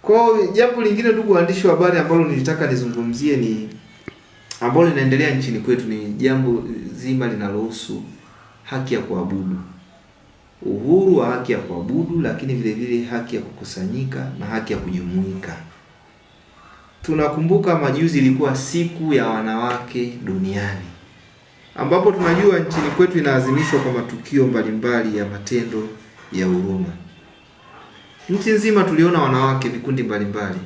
Kwa jambo lingine, ndugu waandishi wa habari, ambalo nilitaka nizungumzie ni ambalo linaendelea nchini kwetu, ni jambo zima linalohusu haki ya kuabudu. Uhuru wa haki ya kuabudu, lakini vile vile haki ya kukusanyika na haki ya kujumuika. Tunakumbuka majuzi ilikuwa siku ya wanawake duniani, ambapo tunajua nchini kwetu inaadhimishwa kwa matukio mbalimbali ya matendo ya huruma. Nchi nzima tuliona wanawake, vikundi mbalimbali,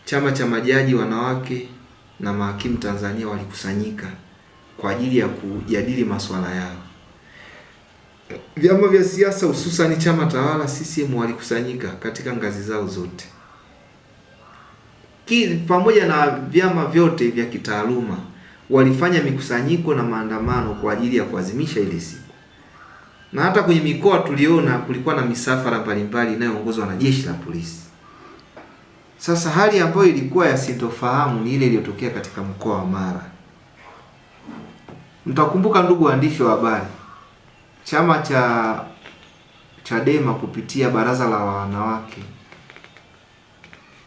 chama cha majaji wanawake na mahakimu Tanzania walikusanyika kwa ajili ya kujadili masuala yao. Vyama vya siasa, hususan chama tawala CCM, walikusanyika katika ngazi zao zote, pamoja na vyama vyote vya kitaaluma walifanya mikusanyiko na maandamano kwa ajili ya kuadhimisha ile siku. Na hata kwenye mikoa tuliona kulikuwa na misafara mbalimbali inayoongozwa na jeshi la polisi. Sasa hali ambayo ilikuwa ya sintofahamu ni ile iliyotokea katika mkoa wa Mara. Mtakumbuka ndugu waandishi wa habari, chama cha Chadema kupitia baraza la wanawake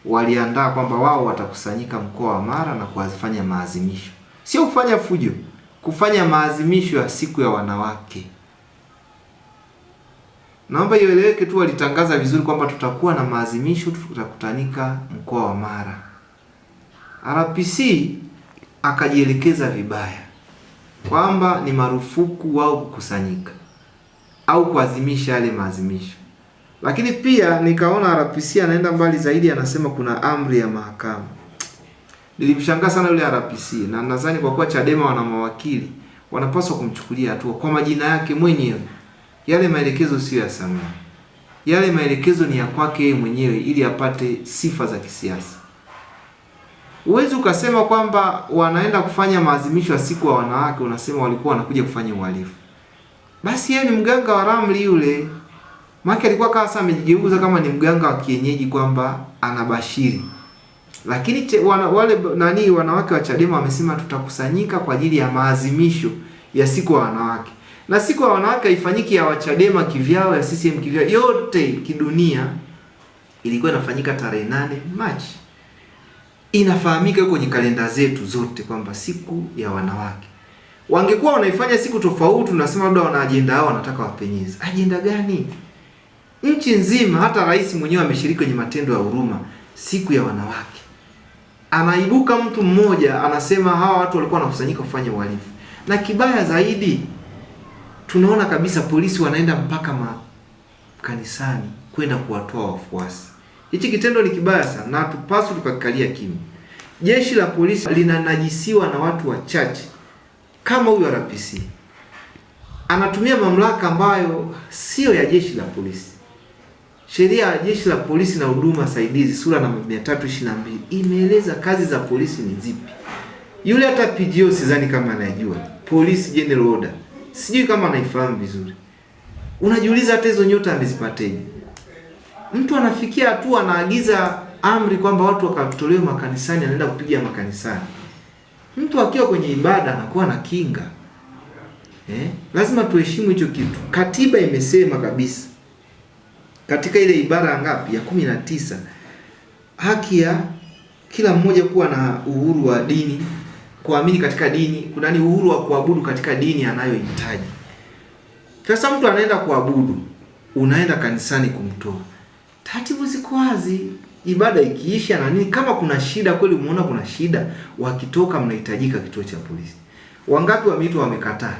waliandaa kwamba wao watakusanyika mkoa wa Mara na kuwafanya maazimisho. Sio kufanya fujo, kufanya maazimisho ya siku ya wanawake. Naomba ieleweke tu, walitangaza vizuri kwamba tutakuwa na maazimisho, tutakutanika mkoa wa Mara. RPC akajielekeza vibaya kwamba ni marufuku wao kukusanyika au kuadhimisha yale maazimisho. Lakini pia nikaona RPC anaenda mbali zaidi, anasema kuna amri ya mahakama. Nilimshangaa sana yule RPC, na nadhani kwa kuwa Chadema wana mawakili wanapaswa kumchukulia hatua kwa majina yake mwenyewe. Yale maelekezo sio ya Samia. Yale maelekezo ni ya kwake yeye mwenyewe ili apate sifa za kisiasa. Uwezi ukasema kwamba wanaenda kufanya maazimisho ya siku ya wanawake unasema walikuwa wanakuja kufanya uhalifu. Basi yeye ni mganga wa ramli yule. Maki alikuwa kama sasa amejigeuza kama ni mganga wa kienyeji kwamba anabashiri. Lakini wanawake wa Chadema wamesema tutakusanyika kwa ajili ya maazimisho ya siku ya wanawake. Na siku ya wanawake haifanyiki ya Chadema kivyao, ya CCM kivyao, yote kidunia ilikuwa inafanyika tarehe 8 Machi. Inafahamika kwenye kalenda zetu zote kwamba siku ya wanawake. Wangekuwa wanaifanya siku tofauti, tunasema labda wana ajenda yao, wanataka wapenyeze. Ajenda gani? Nchi nzima, hata rais mwenyewe ameshiriki kwenye matendo ya huruma siku ya wanawake. Anaibuka mtu mmoja anasema hawa watu walikuwa wanakusanyika kufanya uhalifu. Na kibaya zaidi, tunaona kabisa polisi wanaenda mpaka kanisani kwenda kuwatoa wafuasi. Hichi kitendo ni kibaya sana na tupaswa tukakalia kimya. Jeshi la polisi linanajisiwa na watu wachache kama huyu RPC. Anatumia mamlaka ambayo sio ya jeshi la polisi. Sheria ya jeshi la polisi na huduma saidizi sura namba 322 imeeleza kazi za polisi ni zipi. Yule hata PGO sidhani kama anajua. Police General Order, sijui kama anaifahamu vizuri. Unajiuliza hata hizo nyota amezipateje? Mtu anafikia hatua anaagiza amri kwamba watu wakatolewe makanisani, anaenda kupiga makanisani. Mtu akiwa kwenye ibada anakuwa na kinga. Lazima tuheshimu hicho kitu. Katiba imesema kabisa katika ile ibara ngapi ya 19, haki ya kila mmoja kuwa na uhuru wa dini, kuamini katika dini, kuna uhuru wa kuabudu katika dini anayohitaji. Sasa mtu anaenda kuabudu, unaenda kanisani kumtoa. Taratibu ziko wazi. Ibada ikiisha na nini, kama kuna shida kweli, umeona kuna shida, wakitoka mnahitajika kituo cha polisi. Wangapi wameitwa wamekataa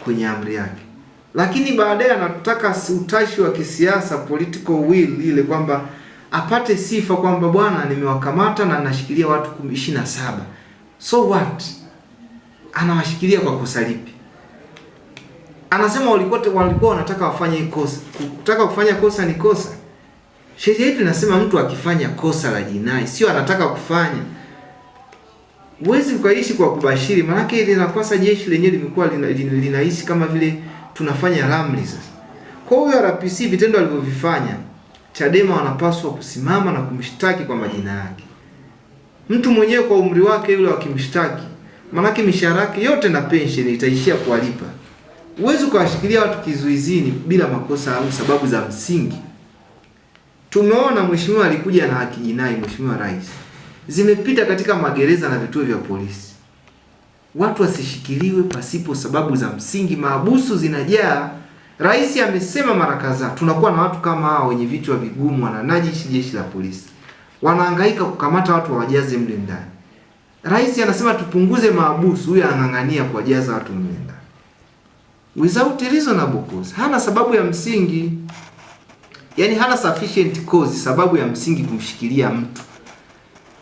kwenye amri yake. Lakini baadaye anataka utashi wa kisiasa, political will, ile kwamba apate sifa kwamba bwana nimewakamata na nashikilia watu 27. So what? Anawashikilia kwa kosa lipi? Anasema walikuwa wanataka wafanye kosa. Kutaka kufanya kosa ni kosa. Sheria yetu inasema mtu akifanya kosa la jinai sio anataka kufanya. Huwezi ukaishi kwa kubashiri, maana yake ile inakosa jeshi lenyewe limekuwa linaishi kama vile tunafanya ramli sasa. Kwa hiyo RPC vitendo alivyovifanya, Chadema wanapaswa kusimama na kumshtaki kwa majina yake. Mtu mwenyewe kwa umri wake yule wakimshtaki, maana yake mishahara yake yote na pension itaishia kuwalipa. Huwezi ukawashikilia watu kizuizini bila makosa au sababu za msingi. Tumeona mheshimiwa alikuja na haki jinai, mheshimiwa rais, zimepita katika magereza na vituo vya polisi. Watu wasishikiliwe pasipo sababu za msingi, mahabusu zinajaa. Rais amesema mara kadhaa, tunakuwa na watu kama hao wenye vichwa vigumu, wananajishi jeshi la polisi, wanahangaika kukamata watu wawajaze mle ndani. Rais anasema tupunguze mahabusu, huyu anang'ang'ania kuwajaza watu mle ndani without reasonable cause. Hana sababu ya msingi, yani hana sufficient cause, sababu ya msingi kumshikilia mtu.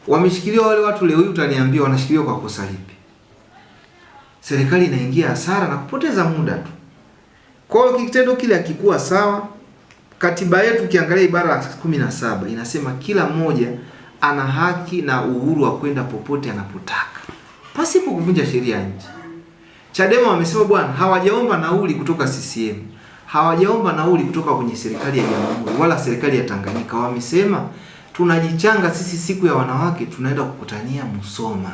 Wameshikiliwa wale watu leo hii, utaniambia wanashikiliwa kwa kosa lipi? Serikali inaingia hasara na kupoteza muda tu. Kwa hiyo kitendo kile hakikuwa sawa. Katiba yetu ukiangalia ibara ya 17 inasema kila mmoja ana haki na uhuru wa kwenda popote anapotaka pasipo kuvunja sheria ya nchi. Chadema wamesema bwana, hawajaomba nauli kutoka CCM, hawajaomba nauli kutoka kwenye serikali ya Jamhuri wala serikali ya Tanganyika. Wamesema tunajichanga sisi, siku ya wanawake tunaenda kukutania Musoma.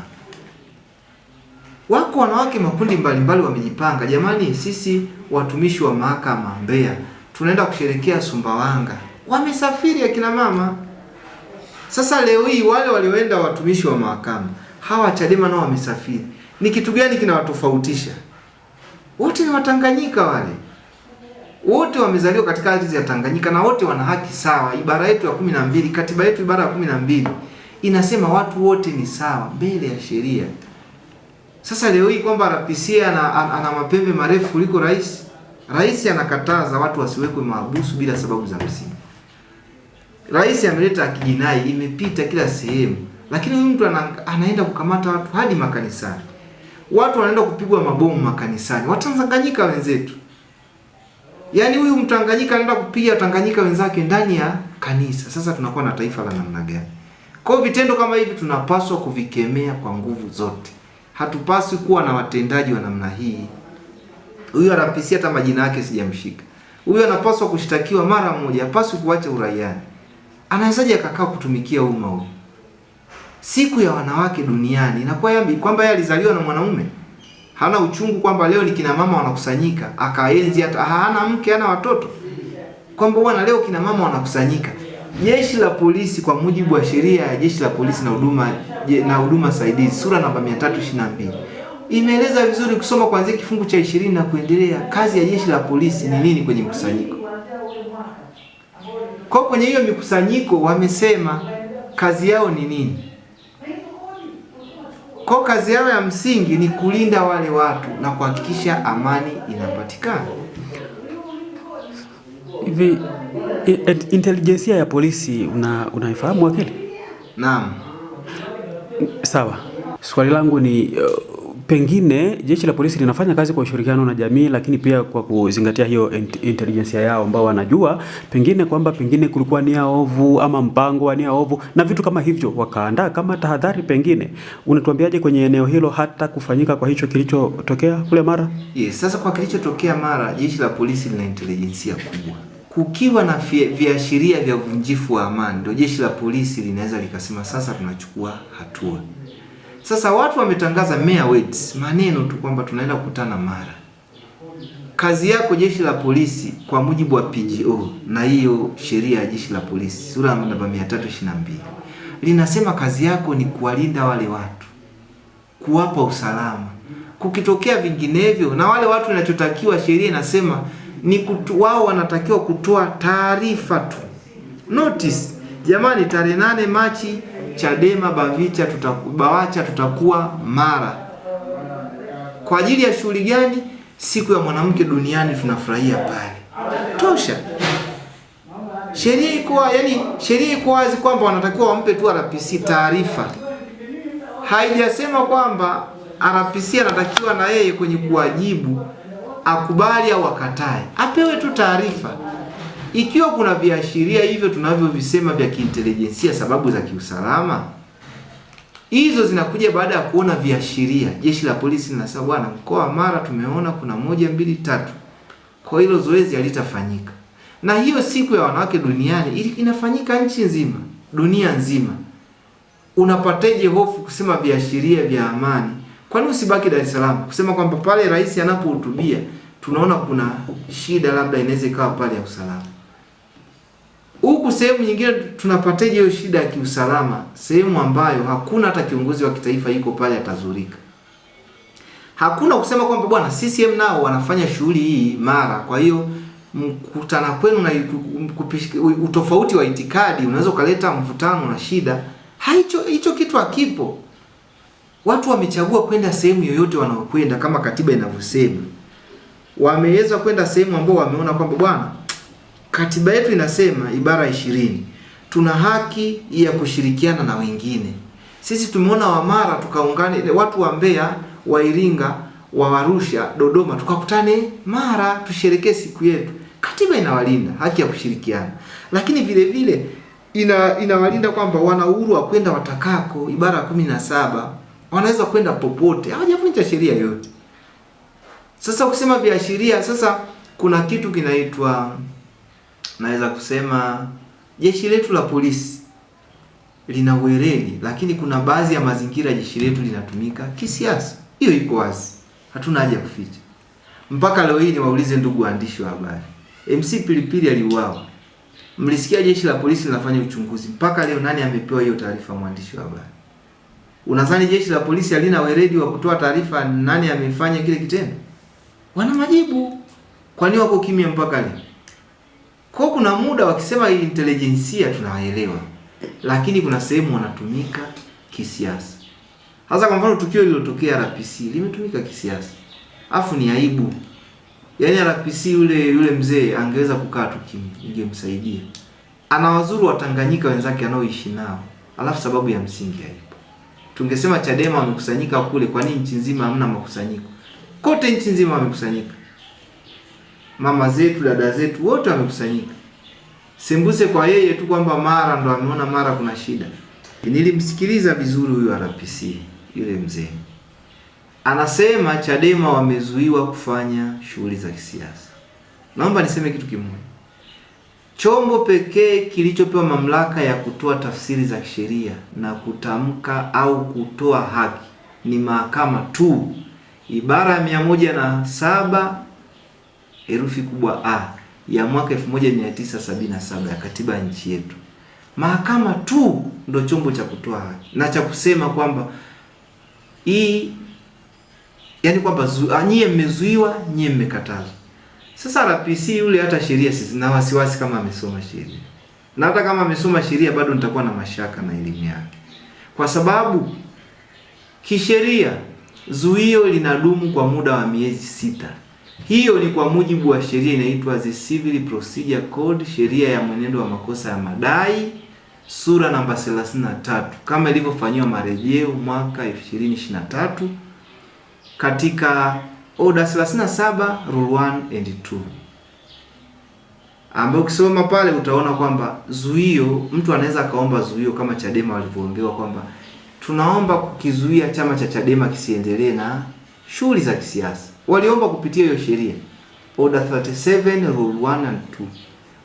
Wako wanawake makundi mbalimbali wamejipanga, jamani, sisi watumishi wa mahakama Mbeya tunaenda kusherekea Sumbawanga. Wamesafiri akina mama. Sasa leo hii wale walioenda watumishi wa mahakama, hawa Chadema nao wamesafiri. Ni kitu gani kinawatofautisha? Wote ni Watanganyika wale. Wote wamezaliwa katika ardhi ya Tanganyika na wote wana haki sawa. Ibara yetu ya 12, katiba yetu ibara ya 12 inasema watu wote ni sawa mbele ya sheria. Sasa leo hii kwamba RPC ana mapembe marefu kuliko rais. Rais anakataza watu wasiwekwe mahabusu bila sababu za msingi. Rais ameleta haki jinai, imepita kila sehemu. Lakini huyu mtu anaenda kukamata watu hadi makanisani. Watu wanaenda kupigwa mabomu makanisani. Watanganyika wenzetu. Yaani huyu Mtanganyika anaenda kupiga Tanganyika wenzake ndani ya kanisa. Sasa tunakuwa na taifa la namna gani? Kwa vitendo kama hivi tunapaswa kuvikemea kwa nguvu zote. Hatupaswi kuwa na watendaji wa namna hii. Huyu RPC hata majina yake sijamshika. Huyu anapaswa kushtakiwa mara moja, hapaswi kuacha uraiani. Anawezaje akakaa kutumikia umma huyu? Siku ya wanawake duniani inakuwa kwamba yeye alizaliwa na mwanaume. Hana uchungu kwamba leo ni kina mama wanakusanyika, akaenzi hata hana mke, hana watoto. Kwamba bwana leo kina mama wanakusanyika. Jeshi la polisi kwa mujibu wa sheria ya jeshi la polisi na huduma saidizi sura namba 322 imeeleza vizuri, kusoma kuanzia kifungu cha 20 na kuendelea, kazi ya jeshi la polisi ni nini kwenye mkusanyiko. Kwa kwenye hiyo mikusanyiko wamesema kazi yao ni nini? Kwa kazi yao ya msingi ni kulinda wale watu na kuhakikisha amani inapatikana. Hivi intelijensia ya polisi unaifahamu wakili? Naam. Sawa. Swali langu ni pengine jeshi la polisi linafanya kazi kwa ushirikiano na jamii, lakini pia kwa kuzingatia hiyo intelijensia yao ambao wanajua pengine kwamba pengine kulikuwa nia ovu ama mpango wa nia ovu na vitu kama hivyo, wakaandaa kama tahadhari. Pengine unatuambiaje kwenye eneo hilo hata kufanyika kwa hicho kilichotokea kule Mara? Yes, sasa kwa kilichotokea Mara, jeshi la polisi lina intelijensia kubwa. Kukiwa na viashiria vya uvunjifu wa amani, ndio jeshi la polisi linaweza likasema sasa tunachukua hatua. Sasa watu wametangaza mere words, maneno tu kwamba tunaenda kukutana Mara. Kazi yako jeshi la polisi kwa mujibu wa PGO na hiyo sheria ya jeshi la polisi sura namba 322 linasema kazi yako ni kuwalinda wale watu, kuwapa usalama. Kukitokea vinginevyo na wale watu, inachotakiwa sheria inasema ni wao wanatakiwa kutoa taarifa tu, notice. Jamani, tarehe 8 Machi Chadema Bawacha tutakuwa Mara. Kwa ajili ya shughuli gani? Siku ya mwanamke duniani, tunafurahia pale. Tosha. Sheria iko wazi kwamba wanatakiwa wampe tu RPC taarifa. Haijasema kwamba RPC anatakiwa na yeye kwenye kuwajibu akubali au akatae. Apewe tu taarifa. Ikiwa kuna viashiria hivyo tunavyovisema vya kiintelijensia, sababu za kiusalama, hizo zinakuja baada ya kuona viashiria. Jeshi la polisi linasema bwana, mkoa wa Mara tumeona kuna 1 2 3. Kwa hilo zoezi halitafanyika. Na hiyo siku ya wanawake duniani inafanyika nchi nzima, dunia nzima. Unapateje hofu kusema viashiria vya amani? Kwani usibaki Dar es Salaam kusema kwamba pale rais anapohutubia tunaona kuna shida labda inaweza ikawa pale ya usalama. Huku sehemu nyingine tunapateje hiyo shida ya kiusalama, sehemu ambayo hakuna hata kiongozi wa kitaifa yuko pale atazurika. Hakuna kusema kwamba bwana CCM nao wanafanya shughuli hii Mara, kwa hiyo mkutana kwenu na utofauti wa itikadi unaweza kuleta mvutano na shida. Hicho kitu hakipo. Watu wamechagua kwenda sehemu yoyote wanaokwenda kama katiba inavyosema. Wameweza kwenda sehemu ambao wameona kwamba bwana, katiba yetu inasema ibara 20, tuna haki ya kushirikiana na wengine. Sisi tumeona wa Mara tukaungane, watu wa Mbeya, wa Iringa, wa Arusha, Dodoma, tukakutane Mara tusherekee siku yetu. Katiba inawalinda haki ya kushirikiana, lakini vile vile inawalinda kwamba wana uhuru wa kwenda watakako. Ibara 17 wanaweza kwenda popote, hawajavunja sheria yote. Sasa kusema viashiria, sasa kuna kitu kinaitwa, naweza kusema jeshi letu la polisi lina uweredi, lakini kuna baadhi ya mazingira jeshi letu linatumika kisiasa. Hiyo iko wazi, hatuna haja kuficha. Mpaka leo hii niwaulize ndugu waandishi wa habari, MC Pilipili aliuawa, mlisikia jeshi la polisi linafanya uchunguzi. Mpaka leo nani amepewa hiyo taarifa? Mwandishi wa habari. Unadhani jeshi la polisi halina weledi wa kutoa taarifa nani amefanya kile kitendo? Wana majibu. Kwa nini wako kimya mpaka leo? Kwa kuna muda wakisema intelijensia tunawaelewa, lakini kuna sehemu wanatumika kisiasa. Hasa kwa mfano tukio lililotokea RPC limetumika kisiasa. Afu ni aibu. Yaani RPC yule mzee angeweza kukaa tu kimya, ingemsaidia. Anawazuru Watanganyika wenzake anaoishi nao. Alafu sababu ya msingi haipo. Tungesema Chadema wamekusanyika kule, kwa nini nchi nzima hamna makusanyiko? Kote nchi nzima wamekusanyika. Mama zetu, dada zetu wote wamekusanyika. Sembuse kwa yeye tu kwamba Mara ndo ameona Mara kuna shida. Nilimsikiliza vizuri huyu RPC, yule mzee. Anasema Chadema wamezuiwa kufanya shughuli za kisiasa. Naomba niseme kitu kimoja. Chombo pekee kilichopewa mamlaka ya kutoa tafsiri za kisheria na kutamka au kutoa haki ni mahakama tu. Ibara ya 107 herufi kubwa A ya mwaka 1977 ya katiba ya nchi yetu. Mahakama tu ndo chombo cha kutoa haki na cha kusema kwamba yani kwamba nyie mmezuiwa, nyie mmekatazwa. Sasa RPC yule hata sheria sisi na wasiwasi kama amesoma sheria. Na hata kama amesoma sheria bado nitakuwa na mashaka na elimu yake. Kwa sababu kisheria zuio linadumu kwa muda wa miezi 6. Hiyo ni kwa mujibu wa sheria inaitwa The Civil Procedure Code, sheria ya mwenendo wa makosa ya madai, sura namba 33, kama ilivyofanywa marejeo mwaka 2023 katika Order 37 Rule 1 and 2. Ambapo ukisoma pale utaona kwamba zuio, mtu anaweza kaomba zuio kama Chadema walivyoombewa kwamba tunaomba kukizuia chama cha Chadema kisiendelee na shughuli za kisiasa. Waliomba kupitia hiyo sheria Order 37 Rule 1 and 2.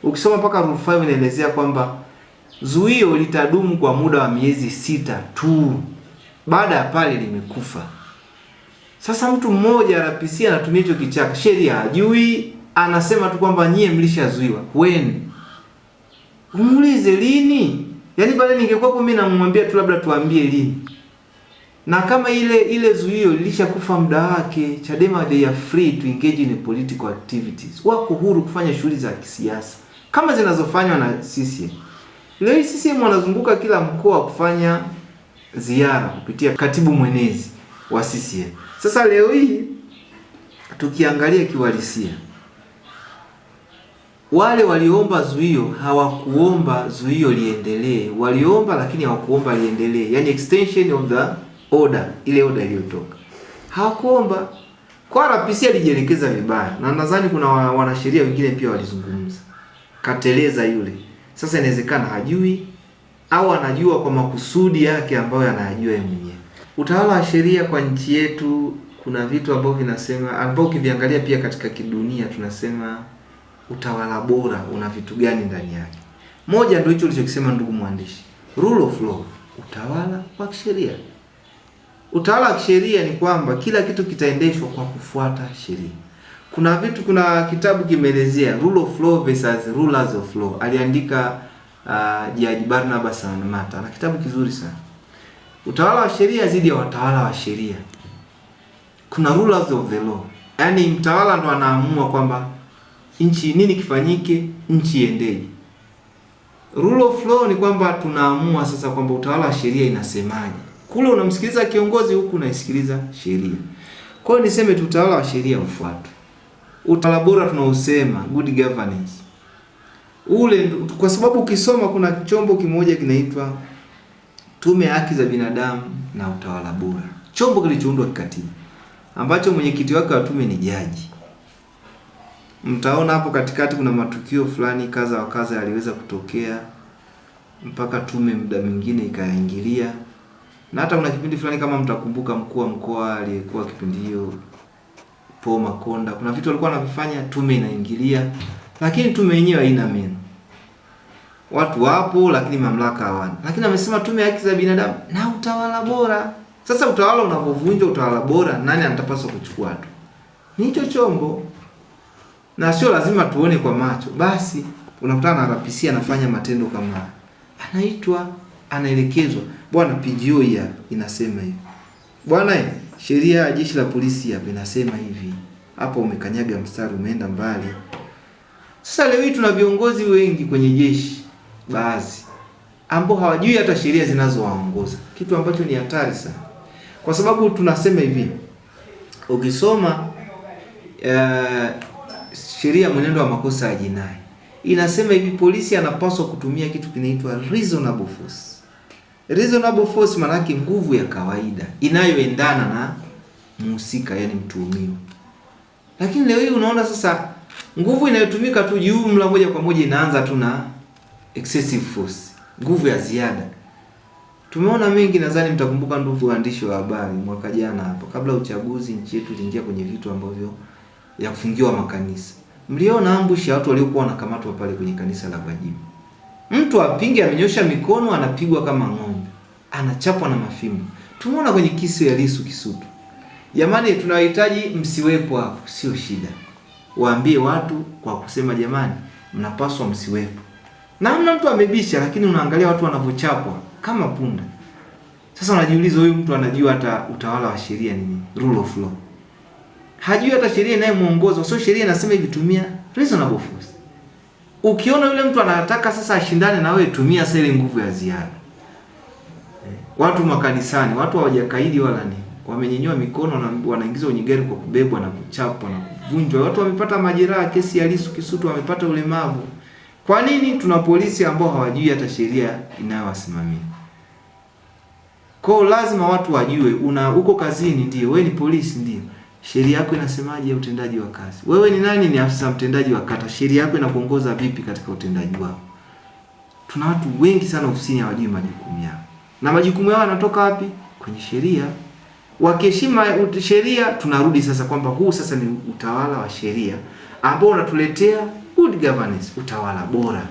Ukisoma mpaka Rule 5 inaelezea kwamba zuio litadumu kwa muda wa miezi 6 tu. Baada ya pale limekufa. Sasa mtu mmoja RPC anatumia hicho kichaka, sheria hajui, anasema tu kwamba nyie mlishazuiwa. When? Umuulize lini? Yaani pale ningekuwa mimi namwambia tu labda tuambie lini. Na kama ile zuio lilishakufa muda wake, Chadema they are free to engage in political activities. Wako huru kufanya shughuli za kisiasa kama zinazofanywa na CCM. Leo hii CCM wanazunguka kila mkoa kufanya ziara kupitia katibu mwenezi wa CCM. Sasa leo hii tukiangalia kiuhalisia, wale waliomba zuio hawakuomba zuio liendelee. Waliomba lakini hawakuomba liendelee. Yaani extension of the order, ile order iliyotoka. Hawakuomba. Kwa RPC alijielekeza vibaya. Na nadhani kuna wanasheria wengine pia walizungumza. Kateleza yule. Sasa inawezekana hajui au anajua kwa makusudi yake ambayo anayajua yeye mwenyewe. Utawala wa sheria kwa nchi yetu kuna vitu ambavyo vinasema, ambao ukiviangalia pia katika kidunia tunasema utawala bora una vitu gani ndani yake. Moja ndio hicho ulichokisema ndugu mwandishi. Rule of law, utawala wa kisheria. Utawala wa kisheria ni kwamba kila kitu kitaendeshwa kwa kufuata sheria. Kuna kitabu kimeelezea rule of law versus rulers of law. Aliandika Judge Barnabas Mata. Na kitabu kizuri sana. Utawala wa sheria dhidi ya watawala wa sheria. Kuna rulers of the law. Yaani mtawala ndo anaamua kwamba nchi nini kifanyike, nchi iendeje. Rule of law ni kwamba tunaamua sasa kwamba utawala wa sheria inasemaje. Kule unamsikiliza kiongozi, huku unaisikiliza sheria. Kwa hiyo niseme tu utawala wa sheria ufuatwe. Utawala bora tunausema good governance. Ule kwa sababu ukisoma kuna chombo kimoja kinaitwa Tume ya Haki za Binadamu na Utawala Bora. Chombo kilichoundwa kikatiba ambacho mwenyekiti wake wa tume ni jaji. Mtaona hapo katikati kuna matukio fulani kaza wa kaza yaliweza kutokea mpaka tume muda mwingine ikaingilia. Na hata kuna kipindi fulani kama mtakumbuka, mkuu wa mkoa aliyekuwa kipindi hiyo Paul Makonda, kuna vitu walikuwa wanavifanya tume inaingilia, lakini tume yenyewe haina meno. Watu wapo lakini mamlaka hawana. Lakini amesema Tume ya Haki za Binadamu na Utawala Bora. Sasa utawala unapovunja utawala bora, nani anatapaswa kuchukua hatua? Ni hicho chombo. Na sio lazima tuone kwa macho. Basi unakutana na RPC anafanya matendo kama anaitwa, anaelekezwa, bwana PGO ya inasema hivi. Bwana sheria ya jeshi la polisi hapa inasema hivi. Hapo umekanyaga mstari, umeenda mbali. Sasa leo hii tuna viongozi wengi kwenye jeshi baadhi ambao hawajui hata sheria zinazowaongoza, kitu ambacho ni hatari sana. Kwa sababu tunasema hivi, ukisoma sheria mwenendo wa makosa ya jinai inasema hivi, polisi anapaswa kutumia kitu kinaitwa reasonable force. Reasonable force maana yake nguvu ya kawaida inayoendana na mhusika, yani mtuhumiwa. Lakini leo hii unaona sasa nguvu inayotumika tu jumla moja kwa moja inaanza tu na excessive force, nguvu ya ziada. Tumeona mengi, nadhani mtakumbuka ndugu waandishi wa habari, mwaka jana hapo kabla uchaguzi nchi yetu iliingia kwenye vitu ambavyo ya kufungiwa makanisa. Mliona ambushi ya watu waliokuwa wanakamatwa pale kwenye kanisa la Gwajima. Mtu apinge amenyosha mikono anapigwa kama ng'ombe, anachapwa na mafimbo. Tumeona kwenye kesi ya Lissu Kisutu. Jamani, tunahitaji msiwepo hapo, sio shida. Waambie watu kwa kusema jamani, mnapaswa msiwepo. Na hamna mtu amebisha, lakini unaangalia watu wanavyochapwa kama punda. Sasa unajiuliza huyu mtu anajua hata utawala wa sheria nini? Rule of law. Hajui hata sheria inayemuongoza. Sio sheria inasema hivi, tumia reasonable force. Ukiona yule mtu anataka sasa ashindane na wewe, tumia sasa ile nguvu ya ziada. Watu makanisani, watu hawajakaidi wala nini. Wamenyenyua mikono na wanaingizwa kwenye gari kwa kubebwa na kuchapwa na kuvunjwa. Watu wamepata majeraha, kesi ya Lissu Kisutu wamepata ulemavu. Kwa nini? Tuna polisi ambao hawajui hata sheria inayowasimamia. Kwa lazima watu wajue, uko kazini ndio, wewe ni polisi ndio. Sheria yako inasemaje ya utendaji wa kazi? Wewe ni nani? Ni afisa mtendaji wa kata. Sheria yako inakuongoza vipi katika utendaji wao? Tuna watu wengi sana ofisini hawajui majukumu yao. Na majukumu yao yanatoka wapi? Kwenye sheria. Wakiheshima sheria, tunarudi sasa kwamba huu sasa ni utawala wa sheria ambao unatuletea good governance, utawala bora.